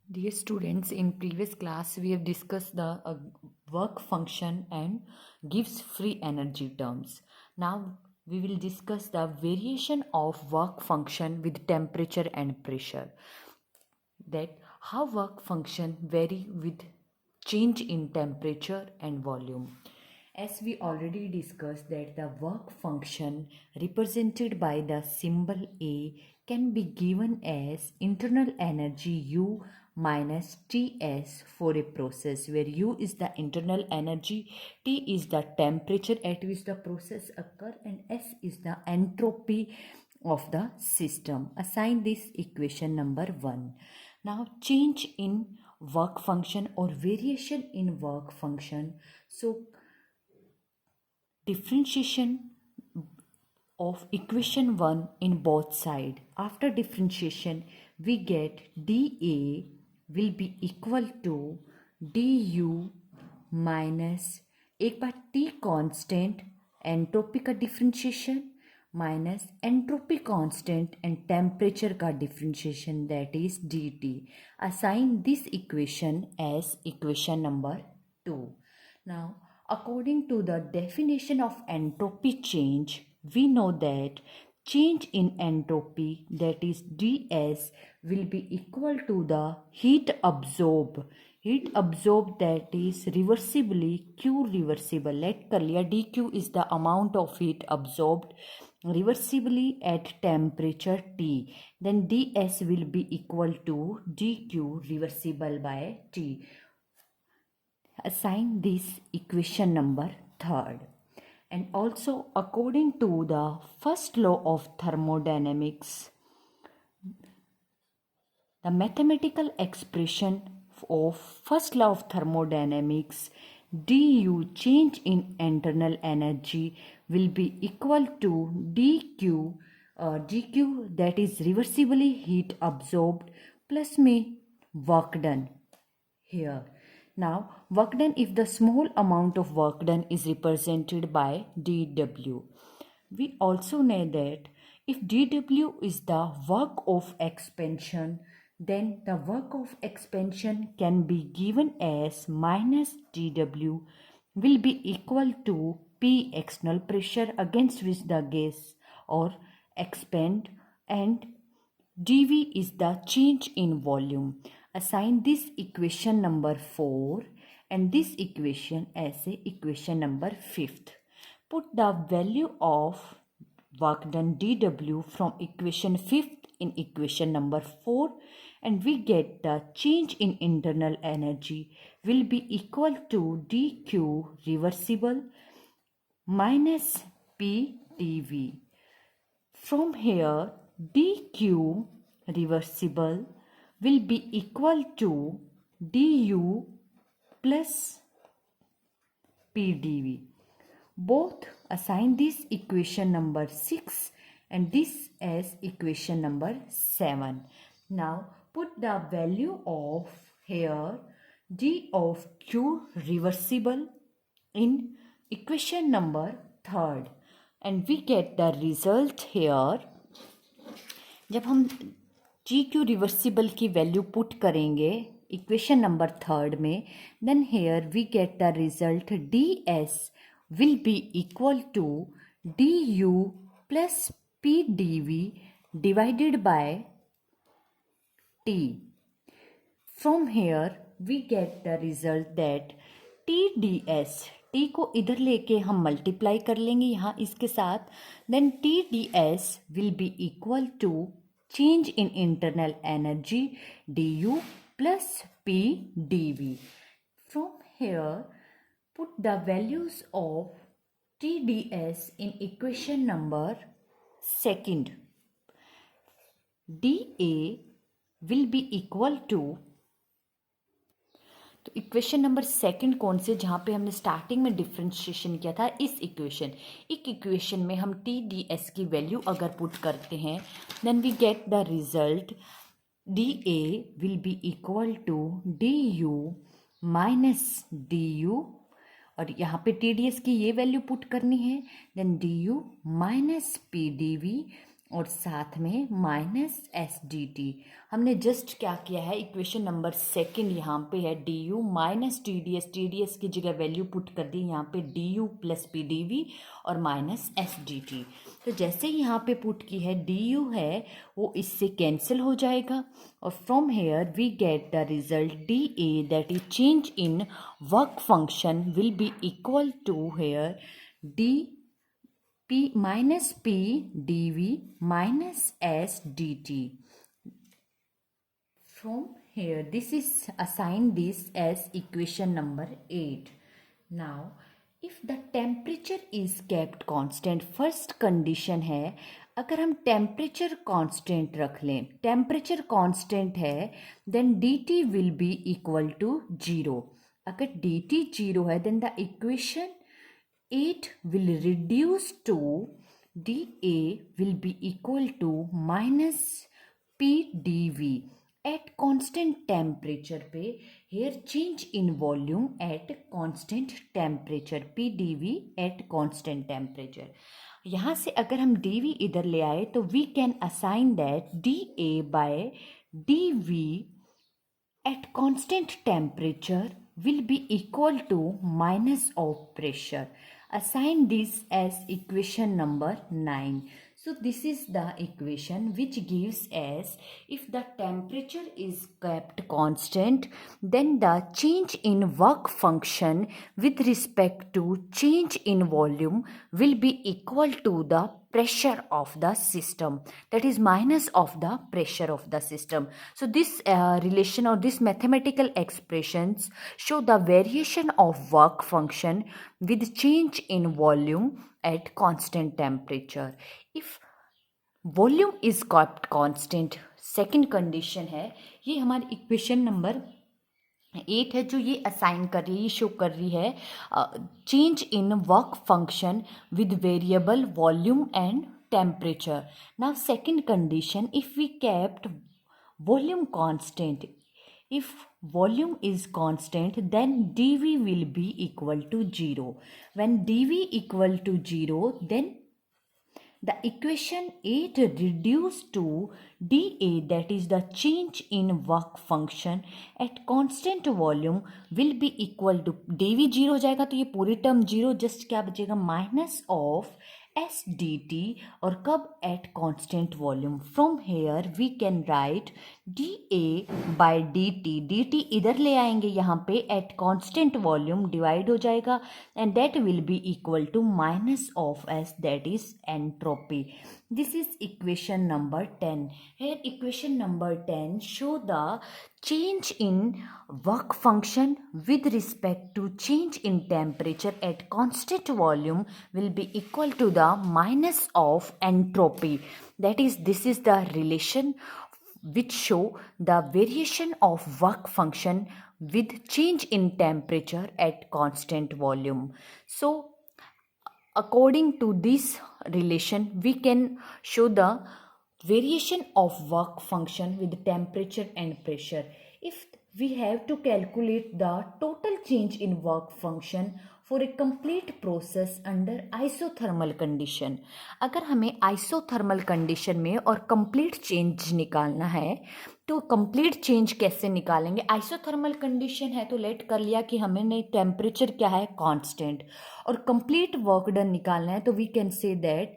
Dear students, in previous class we have discussed the work function and gives free energy terms. Now we will discuss the variation of work function with temperature and pressure. That how work function vary with change in temperature and volume. As we already discussed that the work function represented by the symbol A can be given as internal energy U minus Ts for a process where U is the internal energy, T is the temperature at which the process occur and S is the entropy of the system. Assign this equation number 1. Now change in work function or variation in work function. So differentiation of equation 1 in both sides. After differentiation, we get dA will be equal to du minus एक बार T constant entropy का differentiation minus entropy constant and temperature का differentiation that is dt. Assign this equation as equation number 2. Now according to the definition of entropy change, we know that change in entropy, that is ds, will be equal to the heat absorbed that is reversibly q reversible. Let कर लिया dq is the amount of heat absorbed reversibly at temperature T. Then ds will be equal to dq reversible by T. Assign this equation number 3rd. And also according to the first law of thermodynamics, the mathematical expression of first law of thermodynamics, du change in internal energy will be equal to dq that is reversibly heat absorbed plus में work done here. Now work done, if the small amount of work done is represented by dw. We also know that if dw is the work of expansion, then the work of expansion can be given as minus dw will be equal to P external pressure against which the gas or expand, and dV is the change in volume. Assign this equation number 4 and this equation as a equation number 5th. Put the value of work done dW from equation 5th in equation number 4 and we get the change in internal energy will be equal to dq reversible minus P dV. From here dq reversible will be equal to du plus P dV. Both assign this equation number 6 and this as equation number 7. Now put the value of here d of q reversible in equation number 3rd and we get the result here. जब हम G q reversible की value put करेंगे equation number 3rd में, then here we get the result d S will be equal to du plus P dV divided by T. From here we get the result that TDS, T को इधर लेके हम multiply कर लेंगे यहाँ इसके साथ, then TDS will be equal to change in internal energy du plus P dV. From here put the values of TDS in equation number 2nd. dA will be equal to, तो equation number 2nd कौन से, जहाँ पे हमने starting में differentiation किया था इस इक्वेशन में हम TDS की वैल्यू अगर पुट करते हैं then we get the result dA will be equal to du minus du, और यहाँ पे TDS की ये वैल्यू पुट करनी है, then du minus P dV और साथ में माइनस एस डी टी। हमने जस्ट क्या किया है, इक्वेशन नंबर सेकंड यहाँ पे है d you minus T D S की जगह वैल्यू पुट कर दी यहाँ पे d you plus P D V और माइनस एस डी टी। तो जैसे यहाँ पे पुट की है डी यू है वो इससे कैंसिल हो जाएगा और from here we get the result d A that is change in work function will be equal to here d P minus P dV minus S dt. From here, this is assign this as equation number 8. Now, if the temperature is kept constant, first condition है अगर हम temperature constant रख लें, temperature constant है then dt will be equal to 0. अगर dt 0 है then the equation 8 will reduce to dA will be equal to minus PdV at constant temperature पे here change in volume at constant temperature PdV at constant temperature। यहाँ से अगर हम dV इधर ले आए तो we can assign that dA by dV at constant temperature will be equal to minus of pressure. Assign this as equation number 9. So this is the equation which gives as if the temperature is kept constant then the change in work function with respect to change in volume will be equal to the pressure of the system, that is minus of the pressure of the system. So this relation or this mathematical expressions show the variation of work function with change in volume at constant temperature. If volume is kept constant, second condition है, ये हमारी equation number 8 है जो ये assign कर रही है, show कर रही है change in work function with variable volume and temperature. Now second condition, if we kept volume constant, if volume is constant then dV will be equal to 0. When dV equal to 0 then the equation 8 reduced to dA, that is the change in work function at constant volume will be equal to dV 0 हो जाएगा तो ये पूरी term 0, just क्या बचेगा minus of S D T और कब at constant volume. From here we can write d A by d T इधर ले आएंगे यहाँ पे एट कॉन्स्टेंट वॉल्यूम डिवाइड हो जाएगा and that will be equal to minus of S, that is entropy. This is equation number 10. Here equation number 10 show the change in work function with respect to change in temperature at constant volume will be equal to the minus of entropy. That is, this is the relation which show the variation of work function with change in temperature at constant volume. So according to this relation, we can show the variation of work function with temperature and pressure. If we have to calculate the total change in work function for a complete process under isothermal condition, अगर हमें isothermal condition में और complete change निकालना है तो complete change कैसे निकालेंगे. Isothermal condition है तो लेट कर लिया कि हमें टेम्परेचर क्या है कांस्टेंट और कंप्लीट वर्क डन निकालना है तो वी कैन से दैट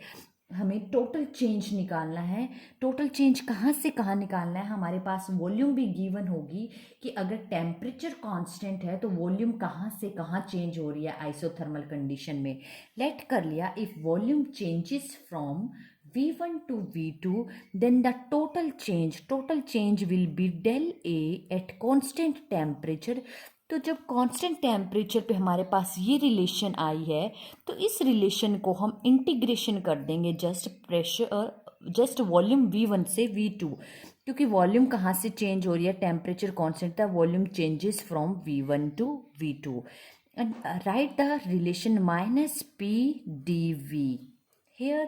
हमें टोटल चेंज निकालना है. टोटल चेंज कहाँ से कहाँ निकालना है, हमारे पास वॉल्यूम भी गिवन होगी कि अगर टेम्परेचर कांस्टेंट है तो वॉल्यूम कहाँ से कहाँ चेंज हो रही है आइसोथर्मल कंडीशन में. लेट कर लिया if volume changes from V1 to V2 then the total change will be del A at constant temperature. तो जब कांस्टेंट टेम्परेचर पे हमारे पास ये रिलेशन आई है तो इस रिलेशन को हम इंटीग्रेशन कर देंगे जस्ट वॉल्यूम V1 से V2, क्योंकि वॉल्यूम कहाँ से चेंज हो रही है, टेम्परेचर कांस्टेंट था, volume changes from V1 to V2 and write the relation minus P D V. Here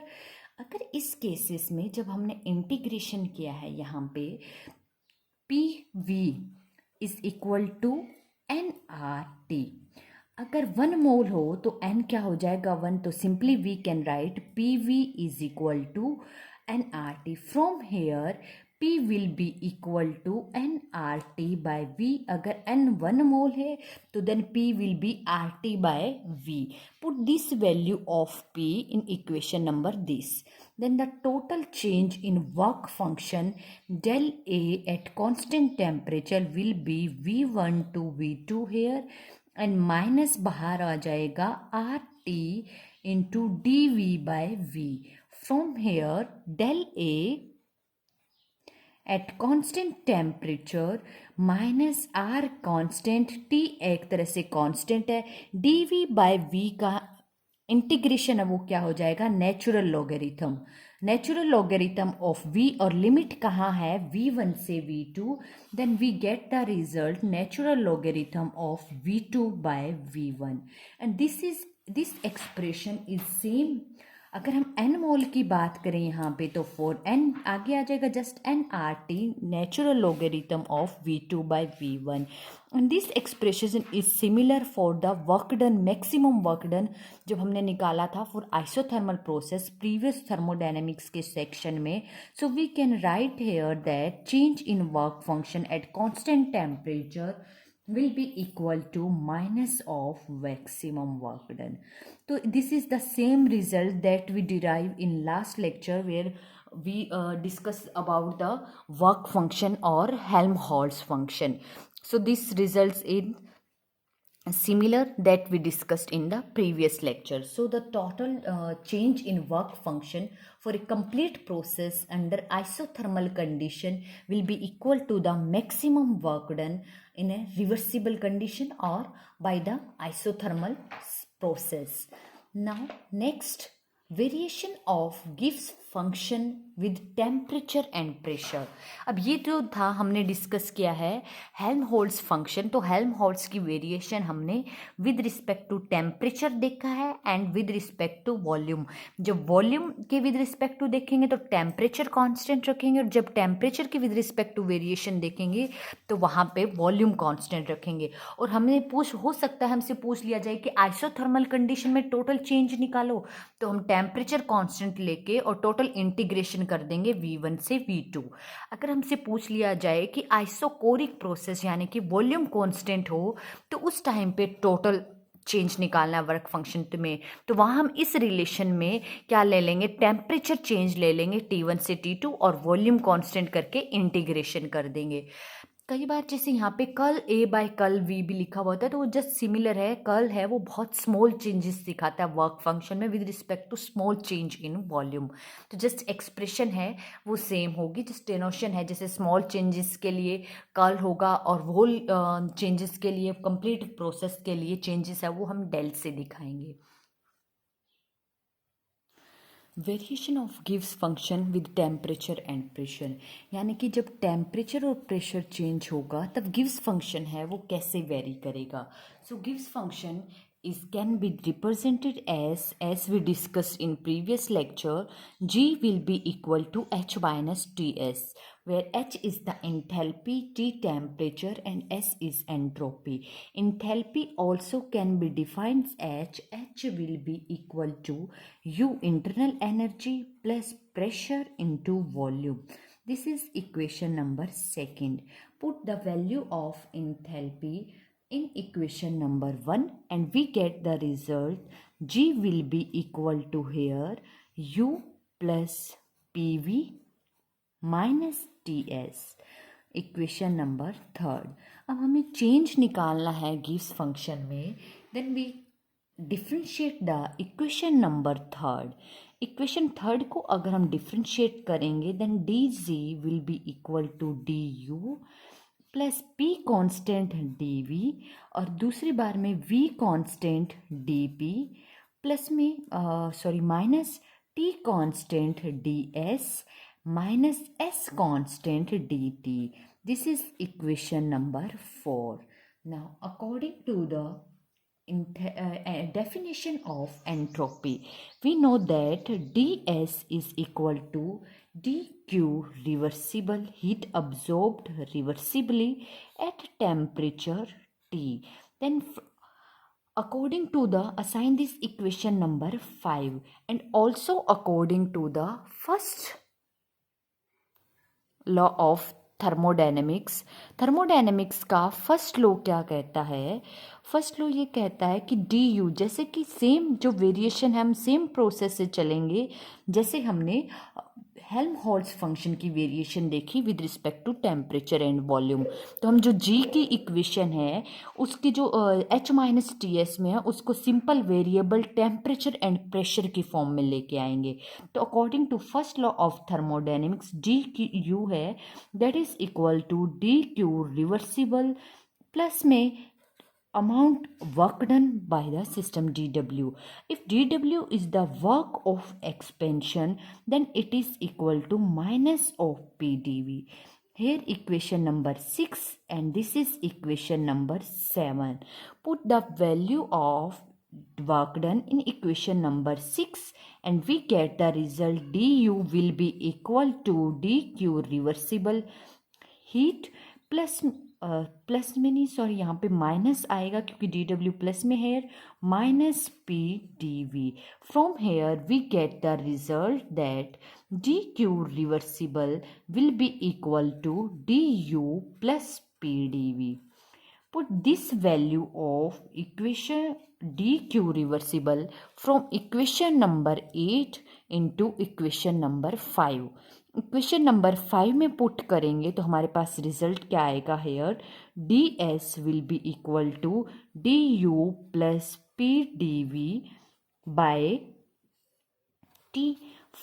अगर इस केसेस में जब हमने इंटीग्रेशन किया है यहाँ पे P V is equal to n R T, अगर 1 मोल हो तो n क्या हो जाएगा 1, तो simply we can write P V is equal to nRT. From here P will be equal to nRT by V. अगर N 1 mole है तो then P will be RT by V. Put this value of P in equation number this. Then the total change in work function del A at constant temperature will be V1 to V2 here, and minus बाहर आ जाएगा RT into dV by V. From here del A at constant temperature minus R constant, T एक तरह से constant है, dV by V का integration है वो क्या हो जाएगा, natural logarithm. Natural logarithm of v और लिमिट कहाँ है, v1 से v2. Then we get the result natural logarithm of v2 by v1. And this expression is same. अगर हम n मोल की बात करें यहाँ पे तो फॉर n आगे आ जाएगा just nRT natural logarithm of v2 by v1. And this expression is similar for the work done, maximum work done जब हमने निकाला था for isothermal process previous thermodynamics के सेक्शन में. So we can write here that change in work function at constant temperature will be equal to minus of maximum work done. So this is the same result that we derived in last lecture where we discussed about the work function or Helmholtz function. So this results in similar that we discussed in the previous lecture. So the total change in work function for a complete process under isothermal condition will be equal to the maximum work done in a reversible condition or by the isothermal process. Now next, variation of Gibbs function with temperature and pressure. अब ये जो था हमने discuss किया है Helmholtz function. तो Helmholtz की variation हमने विद रिस्पेक्ट टू टेम्परेचर देखा है and with respect to volume. जब वॉल्यूम के विद रिस्पेक्ट टू देखेंगे तो टेम्परेचर कांस्टेंट रखेंगे, और जब टेम्परेचर के विद रिस्पेक्ट टू वेरिएशन देखेंगे तो वहाँ पे वॉल्यूम कांस्टेंट रखेंगे. और हमने हो सकता है हमसे पूछ लिया जाए कि आइसोथर्मल कंडीशन में टोटल चेंज निकालो, तो हम टेम्परेचर कांस्टेंट लेके और टोटल इंटीग्रेशन कर देंगे v1 से v2. अगर हमसे पूछ लिया जाए कि आइसोकोरिक प्रोसेस यानी कि वॉल्यूम कांस्टेंट हो तो उस टाइम पे टोटल चेंज निकालना वर्क फंक्शन में, तो वहाँ हम इस रिलेशन में क्या ले लेंगे, टेम्परेचर चेंज ले लेंगे t1 से t2 और वॉल्यूम कांस्टेंट करके इंटीग्रेशन कर देंगे. कई बार जैसे यहाँ पे curl A by curl V भी लिखा हुआ होता है तो वो जस्ट सिमिलर है. कर्ल है वो बहुत स्मॉल चेंजेस दिखाता है वर्क फंक्शन में with respect to small change in volume. तो जस्ट एक्सप्रेशन है वो सेम होगी. जस्ट डेनोशन है जैसे स्मॉल चेंजेस के लिए कर्ल होगा और होल चेंजेस के लिए कंप्लीट प्रोसेस के लिए चेंजेस है वो हम डेल से दिखाएंगे. Variation of gives function with temperature and pressure, यानी कि जब टेम्परेचर और प्रेशर चेंज होगा तब गिव्स फंक्शन है वो कैसे वेरी करेगा. सो गिव्स function is can be represented as we discussed in previous lecture. G will be equal to H minus Ts, where H is the enthalpy, T temperature and S is entropy. Enthalpy also can be defined as H will be equal to U internal energy plus pressure into volume. This is equation number 2. Put the value of enthalpy in equation number 1 and we get the result G will be equal to here U plus PV minus TS. Equation number 3. अब हमें change निकालना है गिव्स function में. Then we differentiate the equation number 3. Equation 3 को अगर हम differentiate करेंगे then dg will be equal to du plus p constant dv और दूसरी बार में v कांस्टेंट dp प्लस में minus t constant ds minus s constant dt. This is equation number 4. Now according to the definition of entropy, we know that ds is equal to dq reversible heat absorbed reversibly at temperature T. Then according to the assign this equation number 5 and also according to the first law of thermodynamics. Thermodynamics का first law क्या कहता है? First law ये कहता है कि D you, जैसे कि सेम जो वेरिएशन है हम सेम प्रोसेस से चलेंगे जैसे हमने हेल्महोल्ट्ज़ फंक्शन की वेरिएशन देखी with respect to temperature and volume. तो हम जो जी की इक्वेशन है उसकी जो एच माइनस टी एस में है उसको simple variable temperature and pressure की फॉर्म में लेके आएंगे। तो according to first law of thermodynamics D की यू है that is equal to D Q reversible plus में amount work done by the system dw. If dw is the work of expansion then it is equal to minus of pdv. Here equation number 6 and this is equation number 7. Put the value of work done in equation number 6 and we get the result du will be equal to dq reversible heat plus plus में नहीं sorry यहाँ पे minus आएगा क्योंकि D W plus में है minus P D V. From here we get the result that D Q reversible will be equal to D you plus P D V. Put this value of equation dq reversible from equation number 8 into equation number 5. Equation number 5 में put करेंगे तो हमारे पास result क्या आएगा? Here D S will be equal to D you plus P D V by T.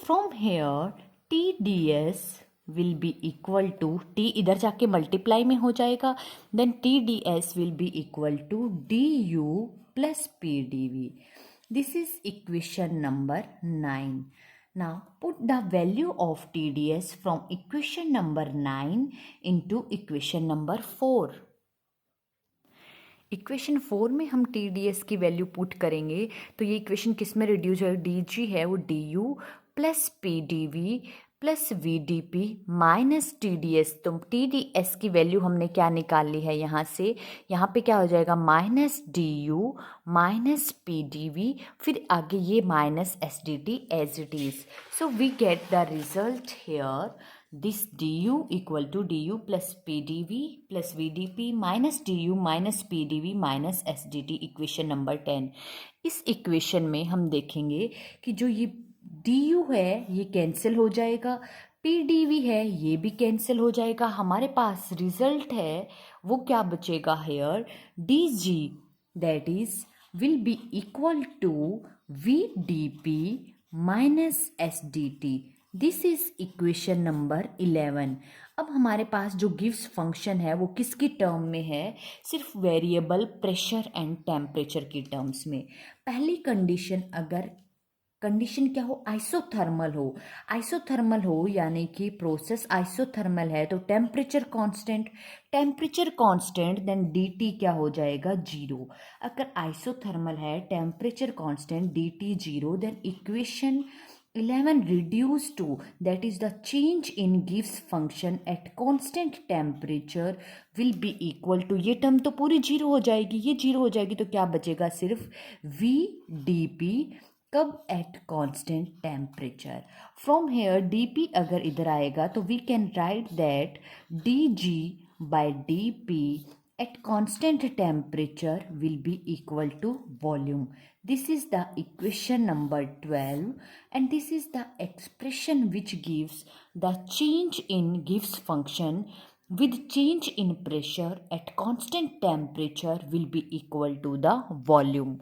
From here T D S will be equal to T इधर जाके multiply में हो जाएगा then T D S will be equal to D you plus P D V. This is equation number 9. Now put the value of TDS from equation number 9 into equation number 4. Equation 4 में हम T D S की value put करेंगे तो ये equation किस में reduce होगा? D G है वो D you plus P D V plus V D P minus T D S. तो टी डी एस की वैल्यू हमने क्या निकाल ली है यहाँ से? यहाँ पे क्या हो जाएगा? Minus D you minus P D V फिर आगे ये minus S D T as it is. So we get the result here this du equal to du plus pdv plus vdp minus du minus pdv minus sdt equation number 10। इस equation में हम देखेंगे कि जो ये du है ये cancel हो जाएगा, pdv है ये भी कैंसिल हो जाएगा, हमारे पास रिजल्ट है वो क्या बचेगा? Here dg that is will be equal to vdp minus sdt। This is equation number 11। अब हमारे पास जो गिव्स फंक्शन है वो किसकी टर्म में है? सिर्फ वेरिएबल प्रेशर एंड टेम्परेचर की टर्म्स में। पहली कंडीशन अगर कंडीशन क्या हो? आइसोथर्मल हो यानी कि प्रोसेस आइसोथर्मल है तो टेम्परेचर कांस्टेंट देन dt क्या हो जाएगा? 0। अगर आइसोथर्मल है temperature constant dt 0 then equation 11 reduce to that is the change in Gibbs function at constant temperature will be equal to ये टर्म तो पूरी 0 हो जाएगी, ये 0 हो जाएगी तो क्या बचेगा? सिर्फ v dp कब? At constant temperature. From here dp अगर इधर आएगा तो we can write that dg by dp at constant temperature will be equal to volume. This is the equation number 12 and this is the expression which gives the change in Gibbs function with change in pressure at constant temperature will be equal to the volume.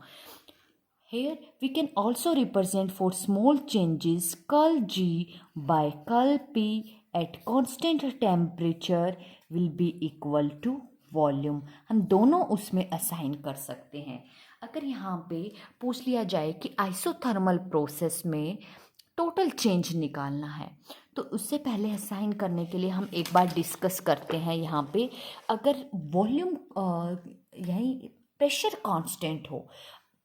Here we can also represent for small changes curl G by curl P at constant temperature will be equal to volume. हम दोनों उसमें assign कर सकते हैं। अगर यहाँ पे पूछ लिया जाए कि आइसोथर्मल प्रोसेस में टोटल चेंज निकालना है तो उससे पहले असाइन करने के लिए हम एक बार डिस्कस करते हैं। यहाँ पे अगर वॉल्यूम यही प्रेशर कांस्टेंट हो,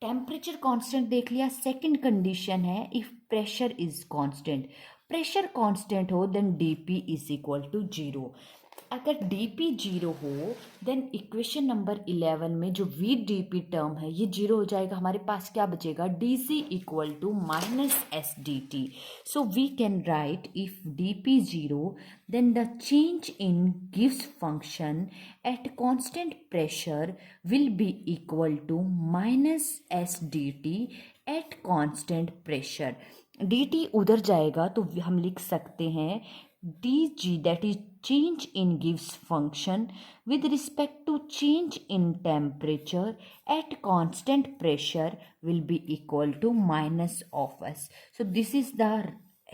टेम्परेचर कांस्टेंट देख लिया, सेकंड कंडीशन है इफ प्रेशर कांस्टेंट हो then dp is equal to 0। अगर dp जीरो हो देन इक्वेशन नंबर 11 में जो v dp टर्म है ये जीरो हो जाएगा, हमारे पास क्या बचेगा, dc equal to minus S D T. So we can write if dp zero then the change in Gibbs function at constant pressure will be equal to minus s dt at constant pressure. dt उधर जाएगा तो हम लिख सकते हैं dg, that is change in Gibbs function with respect to change in temperature at constant pressure will be equal to minus of s. So this is the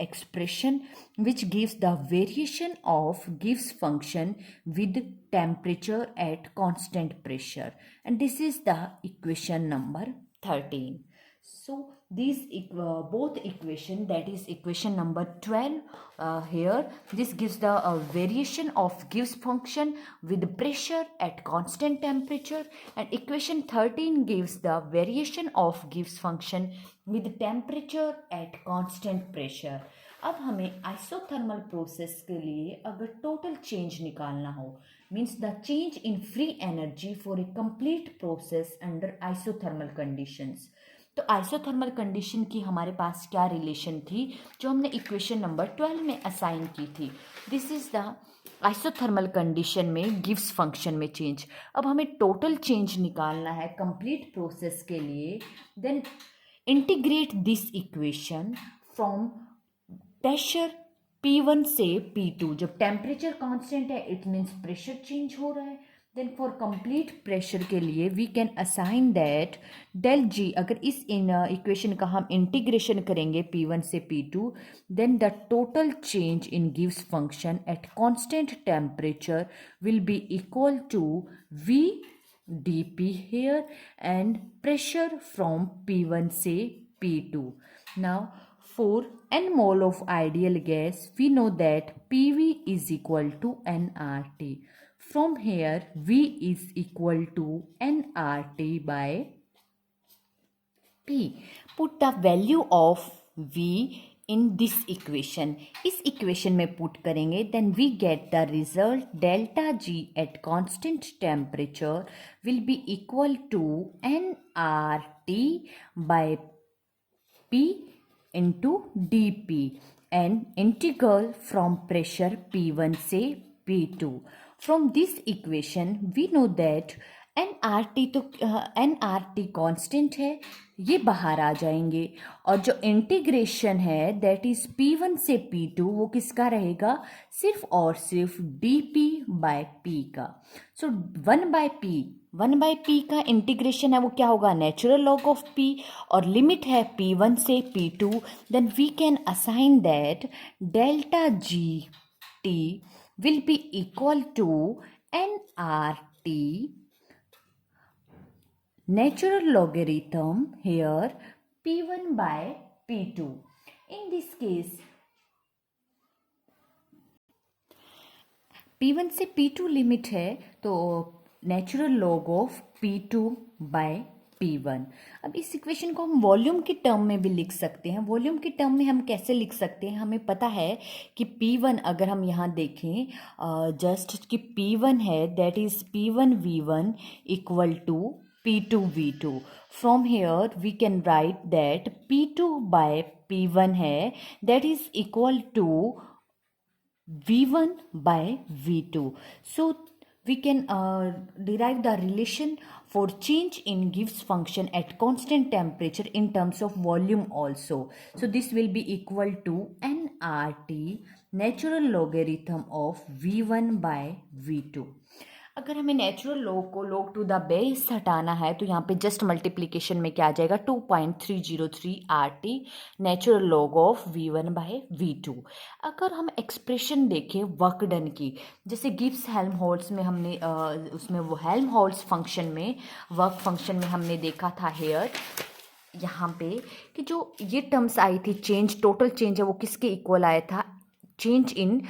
expression which gives the variation of Gibbs function with temperature at constant pressure, and this is the equation number 13. So these both equation, that is equation number 12 here, this gives the variation of Gibbs function with pressure at constant temperature, and equation 13 gives the variation of Gibbs function with temperature at constant pressure. अब हमें isothermal process के लिए अगर total change निकालना हो, means the change in free energy for a complete process under isothermal conditions, तो isothermal condition की हमारे पास क्या रिलेशन थी जो हमने इक्वेशन नंबर 12 में असाइन की थी. This is the isothermal condition में गिब्स फंक्शन में चेंज. अब हमें टोटल चेंज निकालना है कंप्लीट प्रोसेस के लिए. Then integrate this equation from pressure P1 से P2. जब टेम्परेचर कांस्टेंट है इट मीन्स प्रेशर चेंज हो रहा है. देन फॉर कंप्लीट प्रेशर के लिए we can assign that del G. अगर इस इक्वेशन का हम इंटीग्रेशन करेंगे P1 से P2 then the total change in गिव्स function at constant temperature will be equal to V dP here and pressure from P1 से P2. Now for n mole of ideal gas we know that PV is equal to nRT. From here V is equal to nRT by P. Put the value of V in this equation. इस equation में put करेंगे then we get the result delta G at constant temperature will be equal to nRT by P into dP and integral from pressure P1 से P2. From this equation we know that nRT तो nRT constant है, ये बाहर आ जाएंगे, और जो integration है that is P1 से P2 वो किसका रहेगा, सिर्फ और सिर्फ dP बाय P का. सो 1 बाय P का इंटीग्रेशन है वो क्या होगा, नेचुरल लॉग ऑफ P, और लिमिट है P1 से P2. Then we can assign that delta G T will be equal to nRT natural logarithm here P1 by P2. In this case P1 से P2 limit है तो natural log of P2 bye P1. अब इस equation को हम volume की term में भी लिख सकते हैं. वॉल्यूम की टर्म में हम कैसे लिख सकते हैं, हमें पता है कि P1 अगर हम यहाँ देखें जस्ट कि P1 है that is P1 V1 equal to P2 V2. From here we can write that P2 by P1 है that is equal to V1 by V2. So we can derive the relation for change in Gibbs function at constant temperature in terms of volume also. So this will be equal to nRT natural logarithm of V1 by V2. अगर हमें natural log को log to the base हटाना है तो यहाँ पे just multiplication में क्या आ जाएगा 2.303 RT natural log of V1 by V2. अगर हम एक्सप्रेशन देखें वर्क डन की, जैसे गिब्स हेल्महोल्ट्ज में हमने उसमें वो हेल्महोल्ट्ज फंक्शन में वर्क फंक्शन में हमने देखा था हेयर यहाँ पे कि जो ये टर्म्स आई थी चेंज, टोटल चेंज है वो किसके इक्वल आया था, change in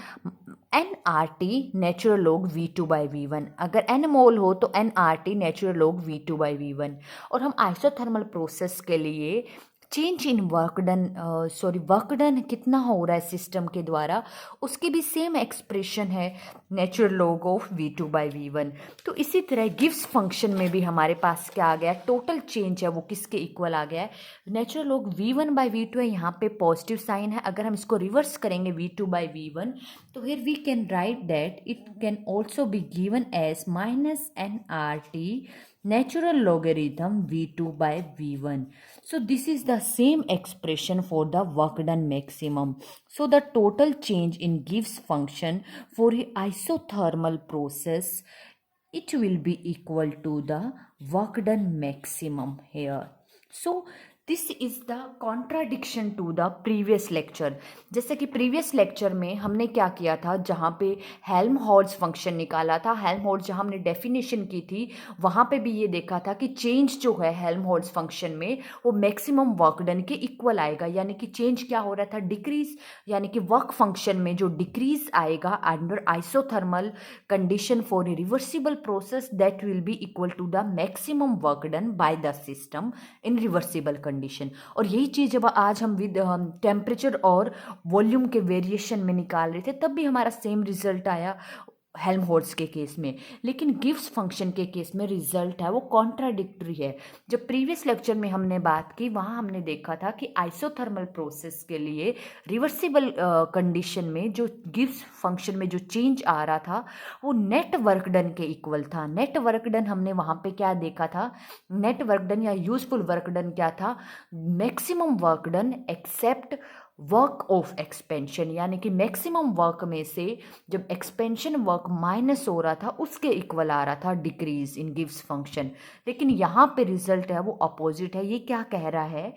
nRT natural log V2 by V1. अगर n मोल हो तो nRT natural log V2 by V1. और हम आइसोथर्मल प्रोसेस के लिए change in work done, work done कितना हो रहा है सिस्टम के द्वारा, उसकी भी सेम एक्सप्रेशन है नेचुरल लॉग ऑफ V2/V1। तो इसी तरह गिव्स फंक्शन में भी हमारे पास क्या आ गया, टोटल चेंज है वो किसके इक्वल आ गया है, नेचुरल लॉग V1/V2 है, यहाँ पे पॉजिटिव साइन है। अगर हम इसको रिवर्स करेंगे V2/V1, तो here we can write that it can also be given as -nRT natural logarithm V2/V1. So this is the same expression for the work done maximum. So the total change in Gibbs function for a isothermal process, it will be equal to the work done maximum here. So this is the contradiction to the previous lecture. जैसे कि previous lecture में हमने क्या किया था, जहाँ पे Helmholtz function निकाला था, हेल्महोल्ट्ज़ जहाँ हमने डेफिनेशन की थी, वहाँ पे भी ये देखा था कि चेंज जो है हेल्महोल्ट्ज़ फंक्शन में वो मैक्सिमम वर्क डन के इक्वल आएगा। यानी कि चेंज क्या हो रहा था, डिक्रीज, यानी कि वर्क फंक्शन में जो डिक्रीज आएगा under isothermal condition for a reversible process, that will be equal to the maximum work done by the system in reversible condition. और यही चीज़ जब आज हम विद टेम्परेचर और वॉल्यूम के वेरिएशन में निकाल रहे थे, तब भी हमारा सेम रिजल्ट आया हेल्महोल्ट्ज़ के केस में। लेकिन गिव्स फंक्शन के केस में रिजल्ट है वो कॉन्ट्राडिक्टरी है। जब प्रीवियस लेक्चर में हमने बात की, वहाँ हमने देखा था कि आइसोथर्मल प्रोसेस के लिए रिवर्सिबल कंडीशन में जो गिव्स फंक्शन में जो चेंज आ रहा था वो नेट वर्क डन के इक्वल था। नेट वर्क डन हमने वहाँ पे क्या देखा था, नेट वर्क डन या यूजफुल वर्क डन क्या था, maximum work done except work of expansion, यानी कि मैक्सिमम वर्क में से जब एक्सपेंशन वर्क माइनस हो रहा था उसके इक्वल आ रहा था डिक्रीज इन गिव्स फंक्शन। लेकिन यहाँ पे रिजल्ट है वो अपोजिट है। ये क्या कह रहा है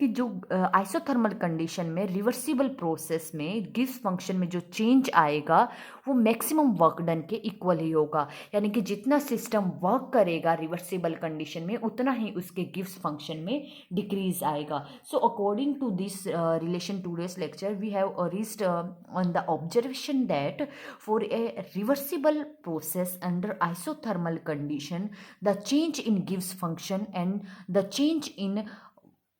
कि जो आइसोथर्मल कंडीशन में रिवर्सिबल प्रोसेस में गिव्स फंक्शन में जो चेंज आएगा वो मैक्सिमम वर्क डन के इक्वल ही होगा। यानी कि जितना सिस्टम वर्क करेगा रिवर्सिबल कंडीशन में, उतना ही उसके गिव्स फंक्शन में डिक्रीज आएगा। So according to this relation today's lecture, we have reached on the observation that for a reversible process under isothermal condition, the change in गिव्स function and the change in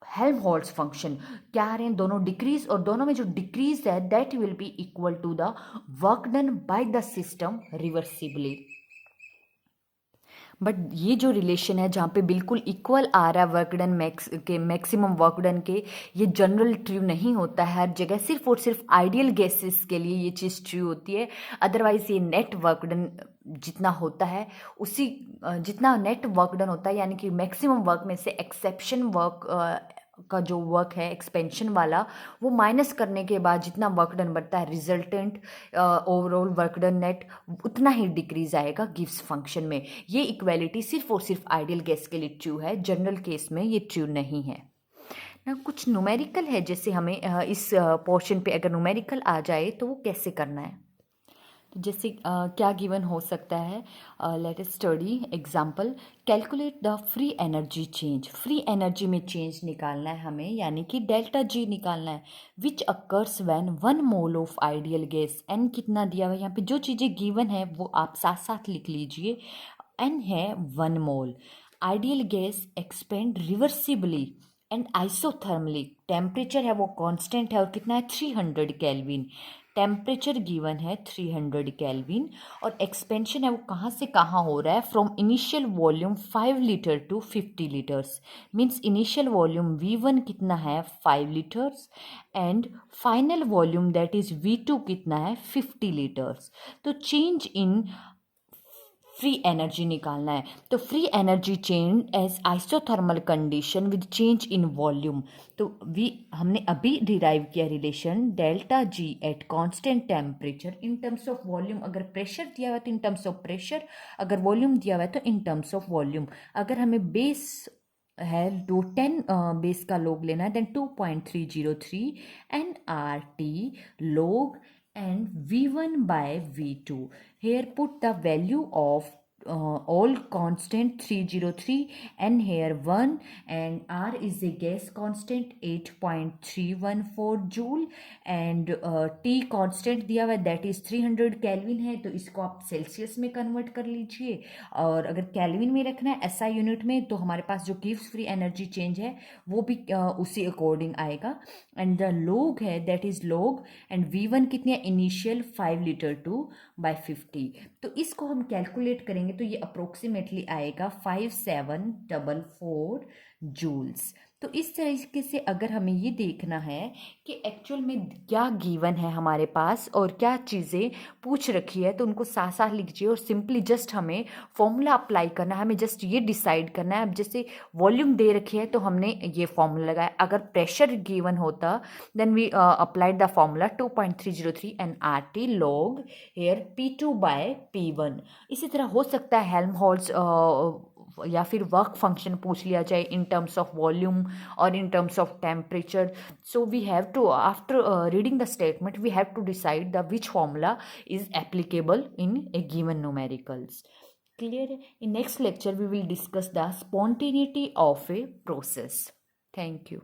Helmholtz function क्या आ रहे हैं, दोनों decrease, और दोनों में जो decrease है that will be equal to the work done by the system reversibly. But ये जो रिलेशन है जहाँ पे बिल्कुल इक्वल आ रहा है work done maximum work done के, ये जनरल ट्रू नहीं होता है हर जगह, सिर्फ और सिर्फ आइडियल गैसेस के लिए ये चीज़ ट्रू होती है। अदरवाइज ये नेट वर्क डन जितना होता है उसी जितना नेट वर्क डन होता है, यानी कि मैक्सिमम वर्क में से एक्सेप्शन वर्क का जो वर्क है एक्सपेंशन वाला, वो माइनस करने के बाद जितना वर्क डन बढ़ता है resultant overall work done net उतना ही डिक्रीज आएगा गिव्स फंक्शन में। ये इक्वालिटी सिर्फ और सिर्फ आइडियल गैस के लिए ट्रू है, जनरल केस में ये ट्रू नहीं है ना। कुछ न्यूमेरिकल है, जैसे हमें इस पोर्शन पे अगर न्यूमेरिकल आ जाए तो वो कैसे करना है। तो जैसे क्या गिवन हो सकता है, let us study example, calculate the free energy change. Free energy में चेंज निकालना है हमें, यानी कि डेल्टा जी निकालना है, which occurs when 1 mole of ideal gas. N कितना दिया हुआ है, यहाँ पे जो चीज़ें गिवन है वो आप साथ साथ लिख लीजिए। एन है 1 मोल, ideal gas expand reversibly and isothermally, temperature है वो कांस्टेंट है और कितना है 300 केल्विन, टेम्परेचर गिवन है 300 केल्विन, और एक्सपेंशन है वो कहाँ से कहाँ हो रहा है, from initial volume 5 litre to 50 litres, means initial volume V1 कितना है 5 litres and final volume that is V2 कितना है 50 लीटर्स। तो चेंज इन फ्री एनर्जी निकालना है, तो free energy change as isothermal condition with change in volume. तो हमने अभी डिराइव किया relation delta G at constant temperature in terms of volume. अगर प्रेशर दिया हुआ है तो इन टर्म्स ऑफ प्रेशर, अगर वॉल्यूम दिया हुआ है तो इन टर्म्स ऑफ वॉल्यूम। अगर हमें बेस है 10 बेस का लोग लेना है, then 2.303 nRT log and V1/V2. Here put the value of all constant 303, n here 1, and r is a gas constant 8.314 joule, and t constant दिया हुआ है that is 300 केल्विन है, तो इसको आप सेल्सियस में कन्वर्ट कर लीजिए, और अगर केल्विन में रखना है एसआई यूनिट में तो हमारे पास जो गिव्स फ्री एनर्जी चेंज है वो भी उसी अकॉर्डिंग आएगा। एंड द लोग है दैट इज लोग, एंड v1 कितनी है इनिशियल 5 लीटर 2/50, तो इसको हम कैलकुलेट करेंगे तो ये अप्रोक्सीमेटली आएगा 5744 जूल्स। तो इस तरीके से अगर हमें ये देखना है कि एक्चुअल में क्या गिवन है हमारे पास और क्या चीज़ें पूछ रखी है, तो उनको साथ साथ लिखिए और सिंपली जस्ट हमें फॉर्मूला अप्लाई करना है। हमें जस्ट ये डिसाइड करना है, अब जैसे वॉल्यूम दे रखी है तो हमने ये फॉर्मूला लगाया, अगर प्रेशर गिवन होता then we applied the formula 2.303 nRT log here P2/P1। इसी तरह हो सकता है हेल्महोल्ट्ज या फिर वर्क फंक्शन पूछ लिया जाए इन टर्म्स ऑफ वॉल्यूम और in terms of temperature. So we have to after reading the statement we have to decide the which formula is applicable in a given numericals. Clear? In next lecture we will discuss the spontaneity of a process. Thank you.